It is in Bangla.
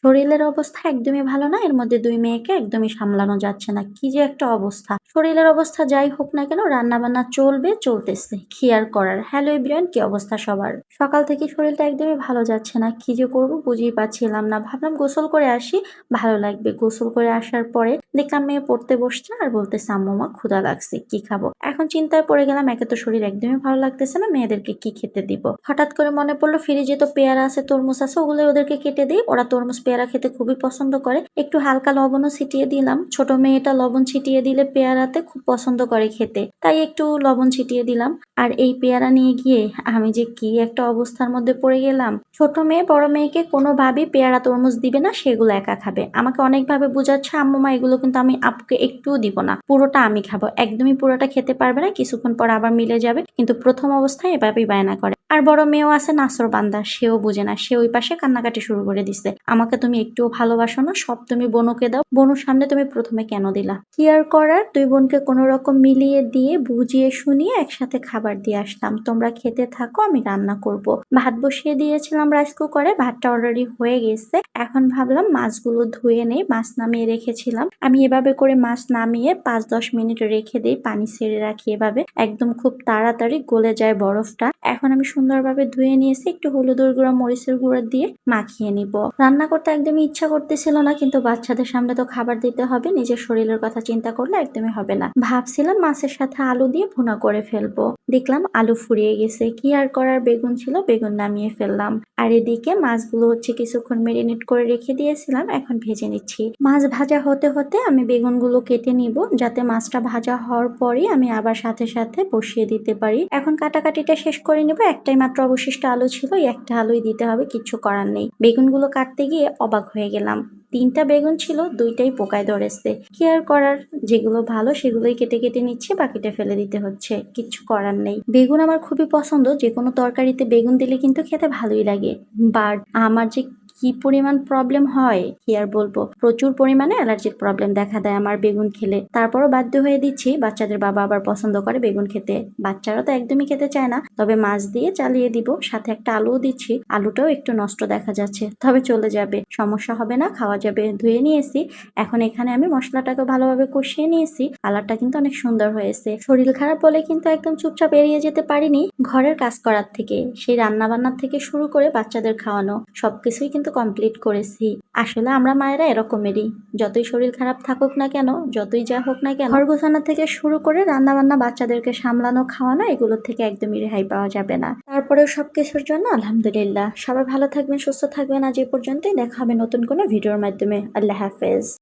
শরীরের অবস্থা একদমই ভালো না। এর মধ্যে ২ মেয়েকে একদমই সামলানো যাচ্ছে না। কি যে একটা অবস্থা। শরীরের অবস্থা যাই হোক না কেন রান্না-বান্না চলবে, চলতেছে। কি আর করার? হ্যালো এভরিওয়ান, কি অবস্থা সবার? সকাল থেকে শরীরটা একদমই ভালো যাচ্ছে না। কি যে করব বুঝেই পাচ্ছিলাম না। ভাবলাম গোসল করে আসি, ভালো লাগবে। গোসল করে আসার পরে দেখলাম মেয়ে পড়তে বসছে আর বলতেছে, "আম্মু মা ক্ষুধা লাগছে, কি খাবো?" এখন চিন্তায় পড়ে গেলাম, একে তো শরীর একদমই ভালো লাগতেছে না, মেয়েদেরকে কি খেতে দিব? হঠাৎ করে মনে পড়লো ফ্রিজে তো পেয়ারা আছে, তরমুজ আছে, ওগুলো ওদেরকে কেটে দেই। ওরা তরমুজ পেয়ারা খেতে খুবই পছন্দ করে। একটু হালকা লবণও ছিটিয়ে দিলাম। ছোট মেয়েটা লবণ ছিটিয়ে দিলে পেয়ারাতে খুব পছন্দ করে খেতে। তাই একটু লবণ ছিটিয়ে দিলাম। আর এই পেয়ারা নিয়ে গিয়ে আমি যে কি একটা অবস্থার মধ্যে পড়ে গেলাম। ছোট মেয়ে বড় মেয়েকে কোনোভাবেই পেয়ারা তরমুজ দিবে না, সেগুলো একা খাবে। আমাকে অনেকভাবে বুঝাচ্ছে, "আম্মু মা এগুলো কিন্তু আমি আপুকে একটুও দিব না। পুরোটা আমি খাবো।" একদমই পুরোটা খেতে পারবে না। কিছুক্ষণ পর আবার মিলে যাবে। কিন্তু প্রথম অবস্থায় এভাবেই বায়না করে। আর বড় মেয়েও আছে নাছোড়বান্দা, সেও বুঝে না। সে ওই পাশে কান্নাকাটি শুরু করে দিছে। "আমাকে তুমি একটুও ভালোবাসো না, সব তুমি বনুকে দাও। বনুর সামনে তুমি প্রথমে কেন দিলা?" কি আর করার, ২ বোনকে কোনরকম মিলিয়ে দিয়ে বুঝিয়ে শুনিয়ে একসাথে খাবার দিয়ে আসলাম। "তোমরা খেতে থাকো, আমি রান্না করব।" ভাত বসিয়ে দিয়েছিলাম রাইস কুকারে, ভাতটা অলরেডি হয়ে গেছে। এখন ভাবলাম মাছগুলো ধুয়ে নেই, মাছ নামিয়ে রেখেছিলাম। আমি এভাবে করে মাছ নামিয়ে ৫-১০ মিনিট রেখে দেই, পানি ছেড়ে রাখি এভাবে। একদম খুব তাড়াতাড়ি গলে যায় বরফটা। এখন আমি সুন্দরভাবে ধুয়ে নিয়েছি, একটু হলুদের গুঁড়া, মরিচের গুঁড়া দিয়ে মাখিয়ে নিব। রান্না করতে একদমই ইচ্ছা করতেছিল না, কিন্তু বাচ্চাদের সামনে তো খাবার দিতে হবে, নিজের শরীরের কথা চিন্তা করলে একদমই হবে না। ভাবছিলাম মাছের সাথে আলু দিয়ে ভুনা করে ফেলবো। দেখলাম আলু ফুরিয়ে গেছে। কি আর করার, বেগুন ছিল, বেগুন নামিয়ে ফেললাম। আর এদিকে মাছগুলো হচ্ছে কিছুক্ষণ মেরিনেট করে রেখে দিয়েছিলাম, এখন ভেজে নিচ্ছি। মাছ ভাজা হতে হতে আমি বেগুনগুলো কেটে নিব, যাতে মাছটা ভাজা হওয়ার পরই আমি আবার সাথে সাথে বসিয়ে দিতে পারি। এখন কাটাকাটিটা শেষ করে নিব। একটাই মাত্র অবশিষ্ট আলু ছিল, এই একটা আলুই দিতে হবে, কিচ্ছু করার নেই। বেগুনগুলো কাটতে গিয়ে অবাক হয়ে গেলাম। ৩টা বেগুন ছিল, ২টাই পোকায় ধরেছে। কি আর করার, যেগুলো ভালো সেগুলোই কেটে কেটে নিচ্ছে, বাকিটা ফেলে দিতে হচ্ছে। কিচ্ছু করার নেই। বেগুন আমার খুবই পছন্দ, যে কোনো তরকারিতে বেগুন দিলে কিন্তু খেতে ভালোই লাগে। বাট আমার যে কি পরিমাণ প্রবলেম হয় কি আর বলবো, প্রচুর পরিমাণে অ্যালার্জির প্রবলেম দেখা দেয় আমার বেগুন খেলে। তারপরও বাধ্য হয়ে দিচ্ছি, বাচ্চাদের বাবা আবার পছন্দ করে বেগুন খেতে। বাচ্চারা তো একদমই খেতে চায় না, তবে মাছ দিয়ে চালিয়ে দিব, সাথে একটা আলুও দিচ্ছি। আলুটাও একটু নষ্ট দেখা যাচ্ছে, তবে চলে যাবে, সমস্যা হবে না, খাওয়া যাবে। ধুয়ে নিয়েছি। এখন এখানে আমি মশলাটাকে ভালোভাবে কষিয়ে নিয়েছি। কালারটা কিন্তু অনেক সুন্দর হয়েছে। শরীর খারাপ বলে কিন্তু একদম চুপচাপ এড়িয়ে যেতে পারিনি। ঘরের কাজ করার থেকে, সেই রান্না বান্নার থেকে শুরু করে বাচ্চাদের খাওয়ানো, সবকিছুই কিন্তু কমপ্লিট করেছি। আসলে আমরা মায়েরা এরকমেরই। যতই শরীর খারাপ থাকুক না কেন, যতই যা হোক না কেন, ঘর গোছানো থেকে শুরু করে রান্না বান্না, বাচ্চাদেরকে সামলানো, খাওয়ানো, এগুলোর থেকে একদমই রেহাই পাওয়া যাবে না। তারপরেও সবকিছুর জন্য আলহামদুলিল্লাহ। সবাই ভালো থাকবেন, সুস্থ থাকবেন। আজ এই পর্যন্তই, দেখা হবে নতুন কোনো ভিডিওর মাধ্যমে। আল্লাহ হাফেজ।